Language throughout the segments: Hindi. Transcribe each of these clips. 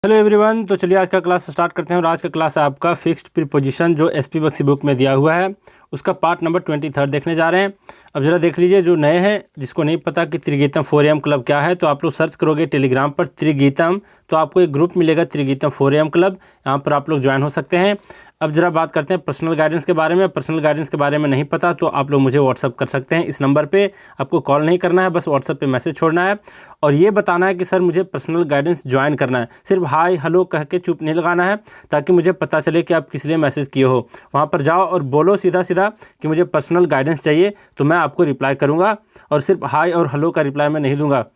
Hello everyone. तो चलिए आज का क्लास स्टार्ट करते हैं और आज का क्लास है आपका फिक्स्ड प्रीपोजिशन जो एसपी बख्शी बुक में दिया हुआ है उसका पार्ट नंबर 23 देखने जा रहे हैं। अब जरा देख लीजिए, जो नए हैं जिसको नहीं पता कि त्रिगीतम 4am क्लब क्या है, तो आप लोग सर्च करोगे टेलीग्राम पर त्रिगीतम, तो आपको एक ग्रुप मिलेगा त्रिगीतम 4am क्लब। यहाँ पर आप लोग ज्वाइन हो सकते हैं। अब जरा बात करते हैं पर्सनल गाइडेंस के बारे में। पर्सनल गाइडेंस के बारे में नहीं पता तो आप लोग मुझे व्हाट्सअप कर सकते हैं इस नंबर पे। आपको कॉल नहीं करना है, बस व्हाट्सअप पे मैसेज छोड़ना है और ये बताना है कि सर मुझे पर्सनल गाइडेंस ज्वाइन करना है। सिर्फ हाय हेलो कह के चुप नहीं लगाना है, ताकि मुझे पता चले कि आप किस लिए मैसेज किए हो। वहाँ पर जाओ और बोलो सीधा सीधा कि मुझे पर्सनल गाइडेंस चाहिए, तो मैं आपको रिप्लाई करूँगा। और सिर्फ हाय और हेलो का रिप्लाई मैं नहीं दूँगा।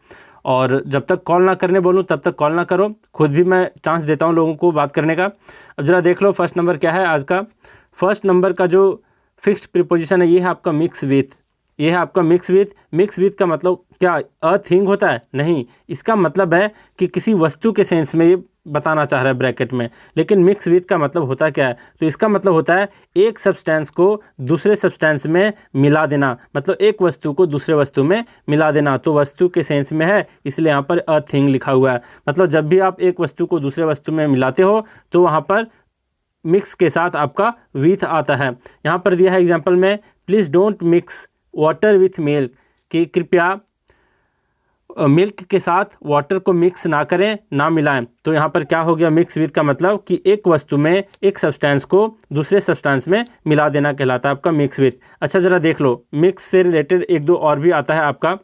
और जब तक कॉल ना करने बोलूँ तब तक कॉल ना करो। खुद भी मैं चांस देता हूँ लोगों को बात करने का। अब जरा देख लो फर्स्ट नंबर क्या है आज का। फर्स्ट नंबर का जो फिक्स्ड प्रीपोजिशन है ये है आपका मिक्स विथ। ये है आपका मिक्स विथ। मिक्स विथ का मतलब क्या अ थिंग होता है? नहीं, इसका मतलब है कि किसी वस्तु के सेंस में ये बताना चाह रहा है ब्रैकेट में। लेकिन मिक्स विथ का मतलब होता क्या है? तो इसका मतलब होता है एक सब्सटेंस को दूसरे सब्सटेंस में मिला देना, मतलब एक वस्तु को दूसरे वस्तु में मिला देना। तो वस्तु के सेंस में है, इसलिए यहाँ पर अ थिंग लिखा हुआ है। मतलब जब भी आप एक वस्तु को दूसरे वस्तु में मिलाते हो तो वहाँ पर मिक्स के साथ आपका विथ आता है। यहाँ पर दिया है एग्जाम्पल में, please don't mix water with milk, कि कृपया मिल्क के साथ वाटर को मिक्स ना करें, ना मिलाएं। तो यहाँ पर क्या हो गया? मिक्स विथ का मतलब कि एक वस्तु में एक सब्सटेंस को दूसरे सब्सटेंस में मिला देना कहलाता है आपका मिक्स विथ। अच्छा जरा देख लो, मिक्स से रिलेटेड एक दो और भी आता है आपका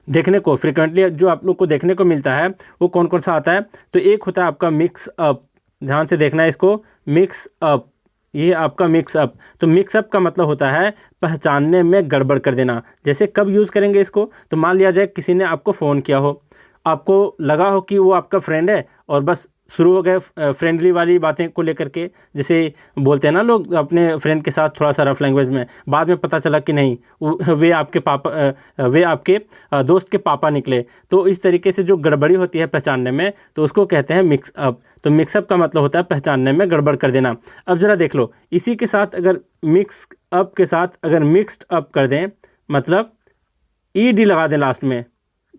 देखने को। फ्रिक्वेंटली जो आप लोग को देखने को मिलता है वो कौन कौन सा आता है? तो एक होता है आपका मिक्स अप। ध्यान से देखना है इसको, मिक्स अप। ये आपका मिक्स अप। तो मिक्स अप का मतलब होता है पहचानने में गड़बड़ कर देना। जैसे कब यूज़ करेंगे इसको? तो मान लिया जाए किसी ने आपको फ़ोन किया हो, आपको लगा हो कि वो आपका फ्रेंड है और बस शुरू हो गए फ्रेंडली वाली बातें को लेकर के। जैसे बोलते हैं ना लोग अपने फ्रेंड के साथ थोड़ा सा रफ लैंग्वेज में, बाद में पता चला कि नहीं वे आपके पापा वे आपके दोस्त के पापा निकले। तो इस तरीके से जो गड़बड़ी होती है पहचानने में, तो उसको कहते हैं मिक्स अप। तो मिक्सअप का मतलब होता है पहचानने में गड़बड़ कर देना। अब ज़रा देख लो, इसी के साथ अगर मिक्स अप के साथ अगर मिक्स्ड अप कर दें, मतलब ई डी लगा दें लास्ट में,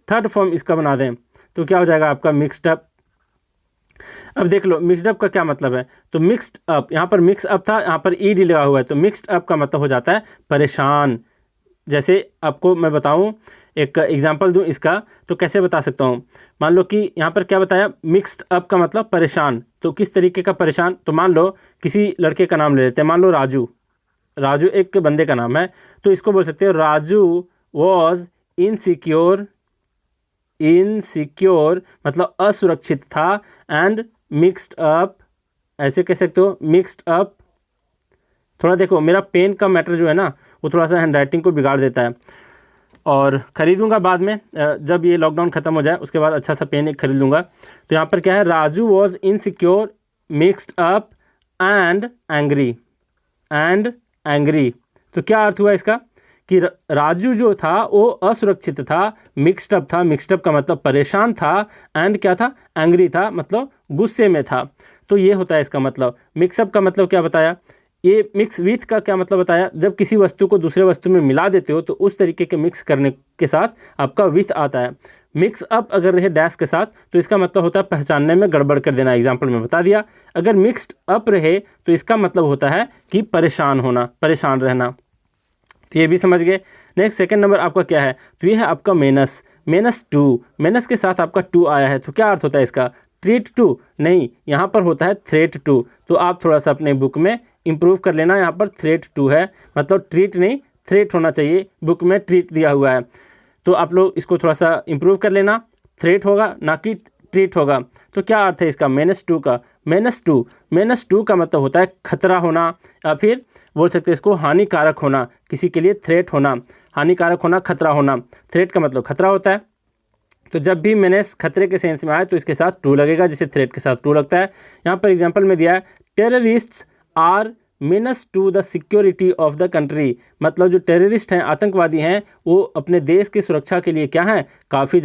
थर्ड फॉर्म इसका बना दें, तो क्या हो जाएगा आपका मिक्स्ड अप। अब देख लो मिक्स्ड अप का क्या मतलब है। तो मिक्स्ड अप, यहाँ पर मिक्स अप था, यहाँ पर ई डी लगा हुआ है, तो मिक्स्ड अप का मतलब हो जाता है परेशान। जैसे आपको मैं बताऊं, एक एग्जांपल दूं इसका, तो कैसे बता सकता हूं। मान लो कि यहाँ पर क्या बताया, मिक्स्ड अप का मतलब परेशान। तो किस तरीके का परेशान? तो मान लो किसी लड़के का नाम ले लेते हैं, मान लो राजू। राजू एक बंदे का नाम है, तो इसको बोल सकते हो राजू वॉज इनसिक्योर। इनसिक्योर मतलब असुरक्षित था, एंड मिक्स्ड अप, ऐसे कह सकते हो मिक्स्ड अप। थोड़ा देखो मेरा पेन का मैटर जो है ना, वो थोड़ा सा हैंडराइटिंग को बिगाड़ देता है। और ख़रीदूँगा बाद में, जब ये लॉकडाउन ख़त्म हो जाए उसके बाद अच्छा सा पेन एक खरीद लूँगा। तो यहाँ पर क्या है, Raju was insecure, mixed up and angry. And angry, तो क्या अर्थ हुआ इसका कि राजू जो था वो असुरक्षित था, मिक्स्ड अप था, मिक्स्ड अप का मतलब परेशान था, एंड क्या था, एंग्री था, मतलब गुस्से में था। तो ये होता है इसका मतलब। मिक्सअप का मतलब क्या बताया, ये मिक्स विथ का क्या मतलब बताया, जब किसी वस्तु को दूसरे वस्तु में मिला देते हो तो उस तरीके के मिक्स करने के साथ आपका विथ आता है। मिक्स अप अगर रहे डैश के साथ तो इसका मतलब होता है पहचानने में गड़बड़ कर देना, एग्जाम्पल में बता दिया। अगर मिक्स्ड अप रहे तो इसका मतलब होता है कि परेशान होना, परेशान रहना। तो ये भी समझ गए। नेक्स्ट सेकंड नंबर आपका क्या है, तो ये है आपका मेनस। मेनस टू, मेनस के साथ आपका टू आया है, तो क्या अर्थ होता है इसका, ट्रीट टू? नहीं, यहाँ पर होता है थ्रेट टू। तो आप थोड़ा सा अपने बुक में इंप्रूव कर लेना, यहाँ पर थ्रेट टू है, मतलब ट्रीट नहीं थ्रेट होना चाहिए, बुक में ट्रीट दिया हुआ है। तो आप लोग इसको थोड़ा सा इंप्रूव कर लेना, थ्रेट होगा ना कि ट्रीट होगा। तो क्या अर्थ है इसका मेनस टू का? मेनस टू, मेनस टू का मतलब होता है खतरा होना, या फिर बोल सकते हैं इसको हानिकारक होना, किसी के लिए थ्रेट होना, हानिकारक होना, खतरा होना। थ्रेट का मतलब खतरा होता है। तो जब भी मेनेस खतरे के सेंस में आए तो इसके साथ टू लगेगा, जिसे थ्रेट के साथ टू लगता है। यहाँ पर एग्जांपल में दिया है, terrorists are menace to the security of the country. मतलब जो टेररिस्ट हैं, आतंकवादी हैं, वो अपने देश की सुरक्षा के लिए क्या हैं, काफ़ी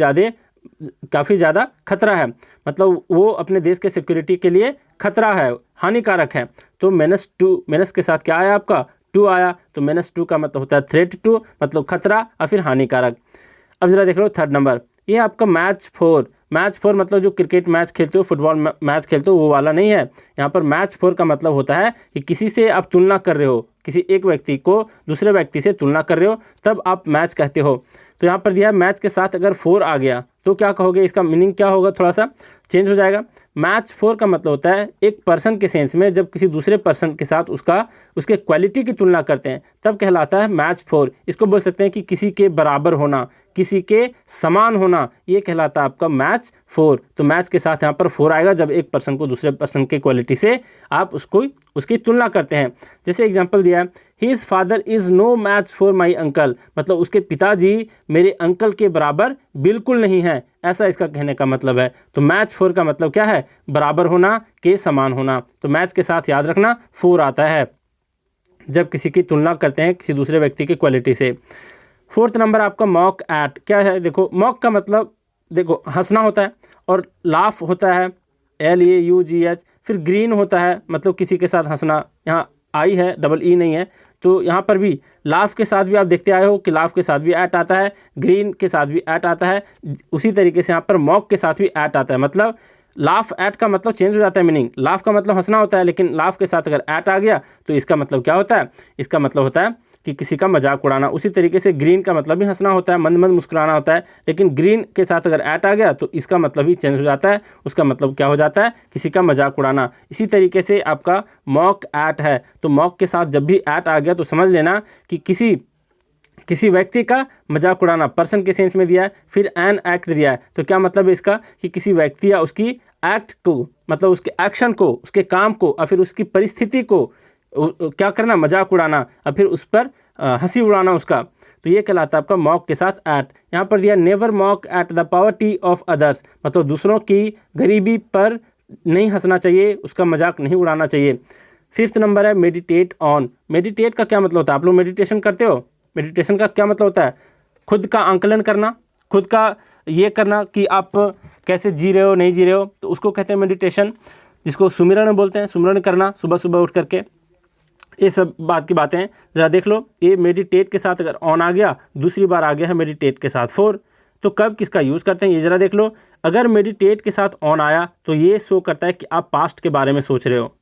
ज़्यादा खतरा है। मतलब वो अपने देश के सिक्योरिटी के लिए खतरा है, हानिकारक है। तो मेनस टू, मेनस के साथ क्या आया आपका, टू आया। तो मेनस टू का मतलब होता है थ्रेट टू, मतलब खतरा या फिर हानिकारक। अब जरा देख लो थर्ड नंबर, ये आपका मैच 4। मैच फॉर मतलब जो क्रिकेट मैच खेलते हो, फुटबॉल मैच खेलते हो, वो वाला नहीं है। यहाँ पर मैच फॉर का मतलब होता है कि किसी से आप तुलना कर रहे हो, किसी एक व्यक्ति को दूसरे व्यक्ति से तुलना कर रहे हो, तब आप मैच कहते हो। तो यहाँ पर दिया है मैच के साथ अगर फोर आ गया तो क्या कहोगे, इसका मीनिंग क्या होगा, थोड़ा सा चेंज हो जाएगा। मैच फोर का मतलब होता है एक पर्सन के सेंस में जब किसी दूसरे पर्सन के साथ उसके क्वालिटी की तुलना करते हैं तब कहलाता है मैच फोर। इसको बोल सकते हैं कि किसी के बराबर होना, किसी के समान होना, ये कहलाता है आपका मैच फोर। तो मैच के साथ यहाँ पर फोर आएगा जब एक पर्सन को दूसरे पर्सन के क्वालिटी से आप उसकी तुलना करते हैं। जैसे एग्जाम्पल दिया है, his father is no match for my uncle, मतलब उसके पिताजी मेरे अंकल के बराबर बिल्कुल नहीं है, ऐसा इसका कहने का मतलब है। तो मैच फोर का मतलब क्या है, बराबर होना, के समान होना। तो मैच के साथ याद रखना फोर आता है जब किसी की तुलना करते हैं किसी दूसरे व्यक्ति की क्वालिटी से। फोर्थ नंबर आपका मॉक एट क्या है, देखो मॉक का मतलब देखो हंसना होता है, और लाफ होता है LAUGH, फिर ग्रीन होता है मतलब किसी के साथ हंसना, यहाँ आई है डबल ई नहीं है। तो यहाँ पर भी लाफ के साथ भी आप देखते आए हो कि लाफ के साथ भी ऐट आता है, ग्रीन के साथ भी ऐट आता है, उसी तरीके से यहाँ पर मॉक के साथ भी ऐट आता है। मतलब लाफ ऐट का मतलब चेंज हो जाता है मीनिंग, लाफ का मतलब हंसना होता है, लेकिन लाफ के साथ अगर ऐट आ गया तो इसका मतलब क्या होता है, इसका मतलब होता है कि किसी का मजाक उड़ाना। उसी तरीके से ग्रीन का मतलब भी हंसना होता है, मंद मंद मुस्कुराना होता है, लेकिन ग्रीन के साथ अगर ऐट आ गया तो इसका मतलब ही चेंज हो जाता है, उसका मतलब क्या हो जाता है, किसी का मजाक उड़ाना। इसी तरीके से आपका मॉक ऐट है, तो मॉक के साथ जब भी ऐट आ गया तो समझ लेना कि किसी व्यक्ति का मजाक उड़ाना, पर्सन के सेंस में दिया है। फिर एन एक्ट दिया है, तो क्या मतलब है इसका, कि किसी व्यक्ति या उसकी एक्ट को, मतलब उसके एक्शन को, उसके काम को, और फिर उसकी परिस्थिति को क्या करना, मजाक उड़ाना, और फिर उस पर हंसी उड़ाना उसका। तो ये कहलाता है आपका मॉक के साथ ऐट। यहाँ पर दिया never mock at the poverty of others, मतलब दूसरों की गरीबी पर नहीं हंसना चाहिए, उसका मजाक नहीं उड़ाना चाहिए। फिफ्थ नंबर है मेडिटेट ऑन। मेडिटेट का क्या मतलब होता है, आप लोग मेडिटेशन करते हो, मेडिटेशन का क्या मतलब होता है, खुद का आंकलन करना, खुद का ये करना कि आप कैसे जी रहे हो, नहीं जी रहे हो, तो उसको कहते हैं मेडिटेशन, जिसको सुमिरन बोलते हैं, सुमिरन करना सुबह सुबह उठ करके। ये सब बात की बातें हैं, ज़रा देख लो। ये मेडिटेट के साथ अगर ऑन आ गया, दूसरी बार आ गया है मेडिटेट के साथ फोर, तो कब किसका यूज़ करते हैं ये ज़रा देख लो। अगर मेडिटेट के साथ ऑन आया तो ये शो करता है कि आप पास्ट के बारे में सोच रहे हो।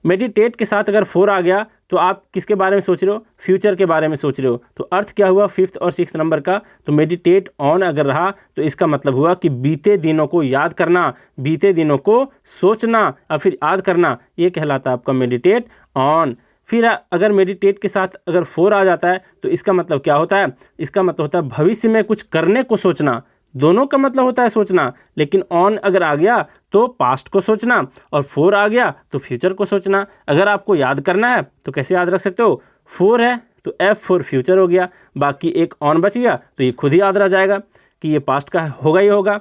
मेडिटेट के साथ अगर फोर आ गया तो आप किसके बारे में सोच रहे हो, फ्यूचर के बारे में सोच रहे हो। तो अर्थ क्या हुआ फिफ्थ और सिक्स्थ नंबर का, तो मेडिटेट ऑन अगर रहा तो इसका मतलब हुआ कि बीते दिनों को याद करना, बीते दिनों को सोचना और फिर याद करना, ये कहलाता है आपका मेडिटेट ऑन। फिर अगर मेडिटेट के साथ अगर फोर आ जाता है तो इसका मतलब क्या होता है, इसका मतलब होता है भविष्य में कुछ करने को सोचना, दोनों का मतलब होता है सोचना। लेकिन ऑन अगर आ गया तो पास्ट को सोचना, और फोर आ गया तो फ्यूचर को सोचना। अगर आपको याद करना है तो कैसे याद रख सकते हो, फोर है तो F फॉर फ्यूचर हो गया, बाकी एक ऑन बच गया तो ये खुद ही याद रह जाएगा कि ये पास्ट का होगा ही होगा।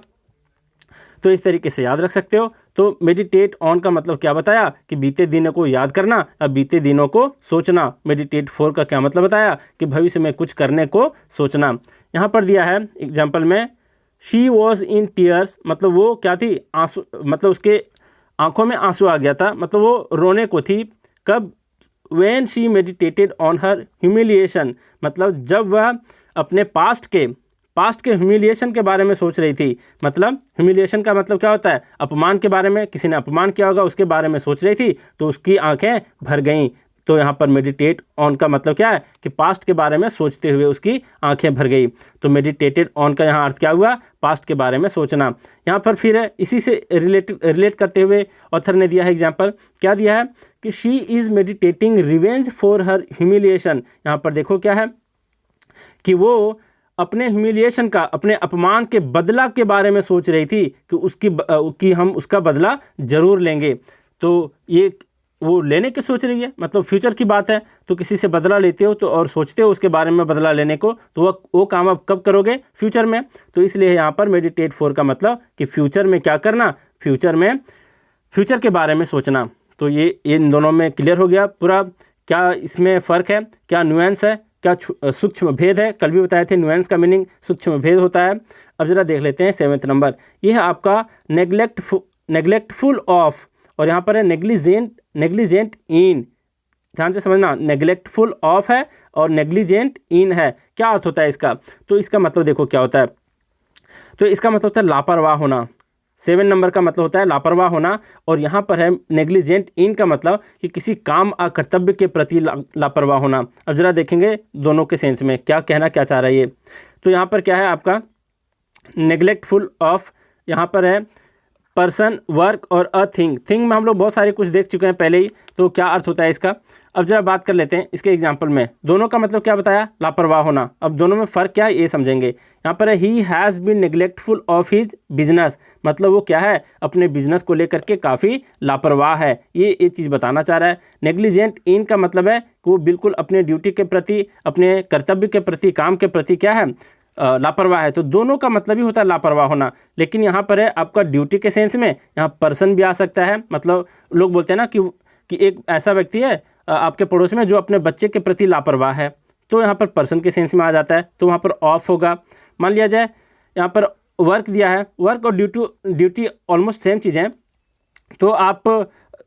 तो इस तरीके से याद रख सकते हो। तो मेडिटेट ऑन का मतलब क्या बताया कि बीते दिनों को याद करना, अब बीते दिनों को सोचना। मेडिटेट फोर का क्या मतलब बताया कि भविष्य में कुछ करने को सोचना। यहाँ पर दिया है एग्जाम्पल में, शी वॉज इन टीयर्स, मतलब वो क्या थी, आंसू, मतलब उसके आंखों में आंसू आ गया था, मतलब वो रोने को थी। कब, when she meditated on her humiliation, मतलब जब वह अपने पास्ट के ह्यूमिलिएशन के बारे में सोच रही थी। मतलब ह्यूमिलिएशन का मतलब क्या होता है, अपमान के बारे में, किसी ने अपमान किया होगा उसके बारे में सोच रही थी तो उसकी आंखें भर गईं। तो यहाँ पर मेडिटेट ऑन का मतलब क्या है कि पास्ट के बारे में सोचते हुए उसकी आंखें भर गई। तो मेडिटेटेड ऑन का यहाँ अर्थ क्या हुआ, पास्ट के बारे में सोचना। यहाँ पर फिर है इसी से रिलेट करते हुए ऑथर ने दिया है एग्जाम्पल, क्या दिया है कि she is meditating revenge for her humiliation. यहाँ पर देखो क्या है कि वो अपने ह्यूमिलिएशन का, अपने अपमान के बदला के बारे में सोच रही थी कि हम उसका बदला जरूर लेंगे। तो ये वो लेने की सोच रही है, मतलब फ्यूचर की बात है। तो किसी से बदला लेते हो तो और सोचते हो उसके बारे में बदला लेने को, तो वो काम आप कब करोगे, फ्यूचर में। तो इसलिए यहाँ पर मेडिटेट फोर का मतलब कि फ्यूचर में क्या करना, फ्यूचर के बारे में सोचना। तो ये इन दोनों में क्लियर हो गया पूरा, क्या इसमें फ़र्क है, क्या न्यूएंस है, क्या सूक्ष्म भेद है। कल भी बताए थे न्यूएंस का मीनिंग सूक्ष्म भेद होता है। अब जरा देख लेते हैं सेवेंथ नंबर, ये है आपका नेग्लेक्टफुल ऑफ, और यहाँ पर है नेग्लिजेंट इन। ध्यान से समझना, नेग्लेक्टफुल ऑफ है और नेग्लिजेंट इन है। क्या अर्थ होता है इसका, तो इसका मतलब देखो क्या होता है, तो इसका मतलब होता है लापरवाह होना, 7 नंबर का मतलब होता है लापरवाह होना, और यहाँ पर है नेग्लिजेंट इन का मतलब कि किसी काम या कर्तव्य के प्रति लापरवाह होना। अब जरा देखेंगे दोनों के सेंस में क्या कहना क्या चाह रहा है ये। तो यहाँ पर क्या है आपका नेग्लेक्टफुल ऑफ, यहाँ पर है पर्सन, वर्क और अ थिंग। थिंग में हम लोग बहुत सारे कुछ देख चुके हैं पहले ही, तो क्या अर्थ होता है इसका। अब जरा बात कर लेते हैं इसके एग्जाम्पल में। दोनों का मतलब क्या बताया, लापरवाह होना। अब दोनों में फ़र्क क्या है ये समझेंगे। यहाँ पर है he has been neglectful of his business, मतलब वो क्या है अपने बिजनेस को लेकर के काफ़ी लापरवाह है, ये चीज़ बताना चाह रहा है। नेग्लिजेंट इन का मतलब है कि वो बिल्कुल अपने ड्यूटी के प्रति, अपने कर्तव्य के प्रति, काम के प्रति क्या है लापरवाह है। तो दोनों का मतलब ही होता है लापरवाह होना, लेकिन यहाँ पर है आपका ड्यूटी के सेंस में यहाँ पर्सन भी आ सकता है। मतलब लोग बोलते हैं ना कि एक ऐसा व्यक्ति है आपके पड़ोस में जो अपने बच्चे के प्रति लापरवाह है, तो यहाँ पर पर्सन के सेंस में आ जाता है, तो वहाँ पर ऑफ होगा। मान लिया जाए यहाँ पर वर्क दिया है, वर्क और ड्यूटी ऑलमोस्ट सेम चीज़ है, तो आप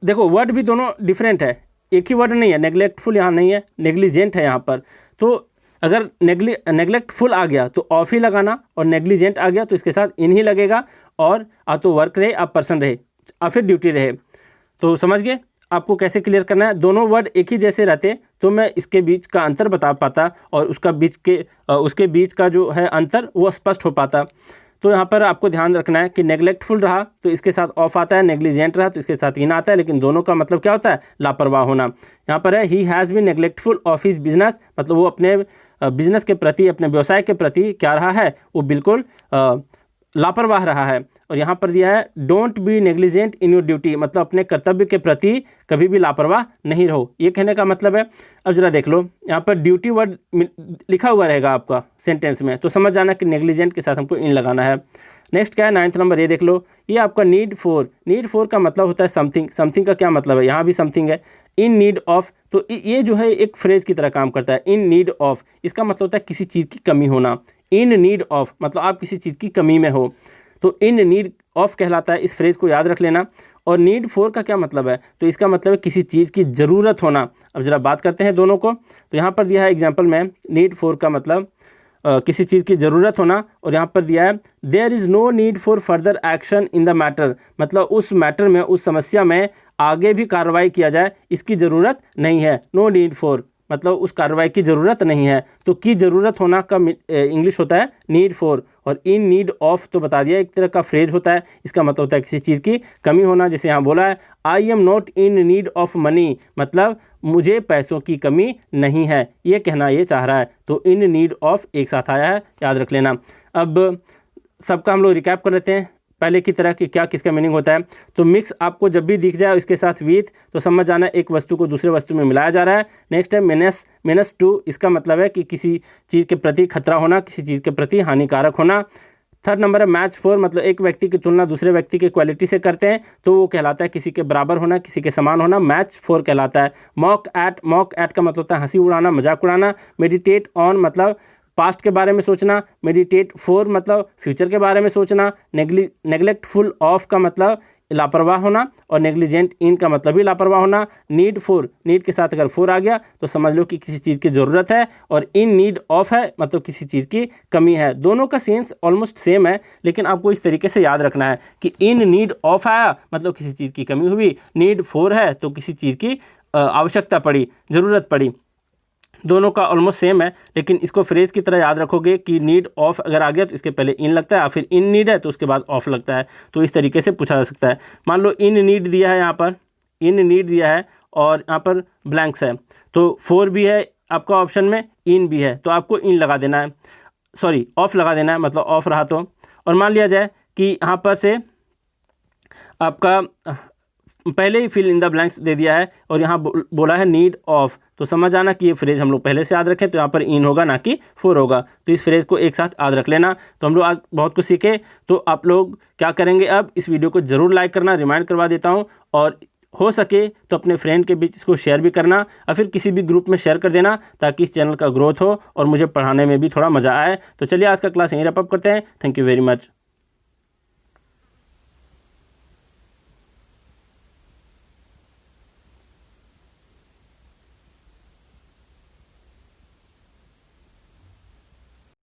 देखो वर्ड भी दोनों डिफरेंट है, एक ही वर्ड नहीं है। नेग्लेक्टफुल यहाँ नहीं है, नेग्लिजेंट है यहाँ पर। तो अगर नेग्लेक्टफुल आ गया तो ऑफ ही लगाना, और नेग्लिजेंट आ गया तो इसके साथ इन ही लगेगा, और आ तो वर्क रहे, आप पर्सन रहे, या फिर ड्यूटी रहे। तो समझ गए आपको कैसे क्लियर करना है। दोनों वर्ड एक ही जैसे रहते तो मैं इसके बीच का अंतर बता पाता, और उसके बीच का जो है अंतर वो स्पष्ट हो पाता। तो यहाँ पर आपको ध्यान रखना है कि नेग्लेक्टफुल रहा तो इसके साथ ऑफ आता है, नेग्लिजेंट रहा तो इसके साथ इन आता है, लेकिन दोनों का मतलब क्या होता है, लापरवाह होना। यहाँ पर है he has been neglectful of his business, मतलब वो अपने बिजनेस के प्रति, अपने व्यवसाय के प्रति क्या रहा है, वो बिल्कुल लापरवाह रहा है। और यहाँ पर दिया है don't be negligent in your duty, मतलब अपने कर्तव्य के प्रति कभी भी लापरवाह नहीं रहो, ये कहने का मतलब है। अब जरा देख लो यहाँ पर ड्यूटी वर्ड लिखा हुआ रहेगा आपका सेंटेंस में, तो समझ जाना कि नेग्लिजेंट के साथ हमको इन लगाना है। नेक्स्ट क्या है 9th नंबर, ये देख लो, ये आपका नीड फॉर का मतलब होता है समथिंग। समथिंग का क्या मतलब है, यहाँ भी समथिंग है। इन नीड ऑफ, तो ये जो है एक फ्रेज की तरह काम करता है। इन नीड ऑफ इसका मतलब होता है किसी चीज़ की कमी होना। इन नीड ऑफ मतलब आप किसी चीज़ की कमी में हो, तो इन नीड ऑफ कहलाता है। इस फ्रेज को याद रख लेना। और नीड फॉर का क्या मतलब है, तो इसका मतलब है किसी चीज़ की ज़रूरत होना। अब जरा बात करते हैं दोनों को। तो यहाँ पर दिया है एग्जाम्पल में नीड फॉर का मतलब किसी चीज़ की ज़रूरत होना, और यहाँ पर दिया है there is no need for further action in the matter, मतलब उस मैटर में, उस समस्या में आगे भी कार्रवाई किया जाए इसकी ज़रूरत नहीं है। नो नीड फॉर मतलब उस कार्रवाई की ज़रूरत नहीं है, तो की ज़रूरत होना का इंग्लिश होता है नीड फॉर। और इन नीड ऑफ तो बता दिया एक तरह का फ्रेज होता है, इसका मतलब होता है किसी चीज़ की कमी होना। जैसे यहाँ बोला है I am not in need of money, मतलब मुझे पैसों की कमी नहीं है, ये कहना ये चाह रहा है। तो इन नीड ऑफ एक साथ आया है, याद रख लेना। अब सबका हम लोग रिकैप कर लेते हैं पहले की तरह कि क्या किसका मीनिंग होता है। तो मिक्स आपको जब भी दिख जाए इसके साथ विथ, तो समझ जाना एक वस्तु को दूसरे वस्तु में मिलाया जा रहा है। नेक्स्ट है मेनस टू, इसका मतलब है कि किसी चीज़ के प्रति खतरा होना, किसी चीज़ के प्रति हानिकारक होना। 3rd नंबर है मैच फॉर, मतलब एक व्यक्ति की तुलना दूसरे व्यक्ति की क्वालिटी से करते हैं तो वो कहलाता है किसी के बराबर होना, किसी के समान होना, मैच फॉर कहलाता है। मॉक एट का मतलब होता है हंसी उड़ाना, मजाक उड़ाना। मेडिटेट ऑन मतलब पास्ट के बारे में सोचना। मेडिटेट फॉर मतलब फ्यूचर के बारे में सोचना। नेग्लेक्टफुल ऑफ का मतलब लापरवाह होना, और नेग्लिजेंट इन का मतलब भी लापरवाह होना। नीड फॉर, नीड के साथ अगर फॉर आ गया तो समझ लो कि किसी चीज़ की ज़रूरत है, और इन नीड ऑफ है मतलब किसी चीज़ की कमी है। दोनों का सेंस ऑलमोस्ट सेम है, लेकिन आपको इस तरीके से याद रखना है कि इन नीड ऑफ आया मतलब किसी चीज़ की कमी हुई, नीड फॉर है तो किसी चीज़ की आवश्यकता पड़ी, ज़रूरत पड़ी। दोनों का ऑलमोस्ट सेम है, लेकिन इसको फ्रेज की तरह याद रखोगे कि नीड ऑफ अगर आ गया तो इसके पहले इन लगता है, या फिर इन नीड है तो उसके बाद ऑफ लगता है। तो इस तरीके से पूछा जा सकता है। मान लो इन नीड दिया है, यहाँ पर इन नीड दिया है और यहाँ पर ब्लैंक्स है, तो फॉर भी है आपका ऑप्शन में, इन भी है, तो आपको इन लगा देना है, सॉरी ऑफ लगा देना है, मतलब ऑफ रहा तो। और मान लिया जाए कि यहाँ पर से आपका पहले ही फिल इन द ब्लैंक्स दे दिया है और यहाँ बोला है नीड ऑफ, तो समझ आना कि ये फ्रेज हम लोग पहले से याद रखें, तो यहाँ पर इन होगा ना कि फॉर होगा। तो इस फ्रेज को एक साथ याद रख लेना। तो हम लोग आज बहुत कुछ सीखे। तो आप लोग क्या करेंगे, अब इस वीडियो को ज़रूर लाइक करना, रिमाइंड करवा देता हूँ, और हो सके तो अपने फ्रेंड के बीच इसको शेयर भी करना, या फिर किसी भी ग्रुप में शेयर कर देना, ताकि इस चैनल का ग्रोथ हो और मुझे पढ़ाने में भी थोड़ा मज़ा आए। तो चलिए आज का क्लास यहीं रैप अप करते हैं। Thank you very much.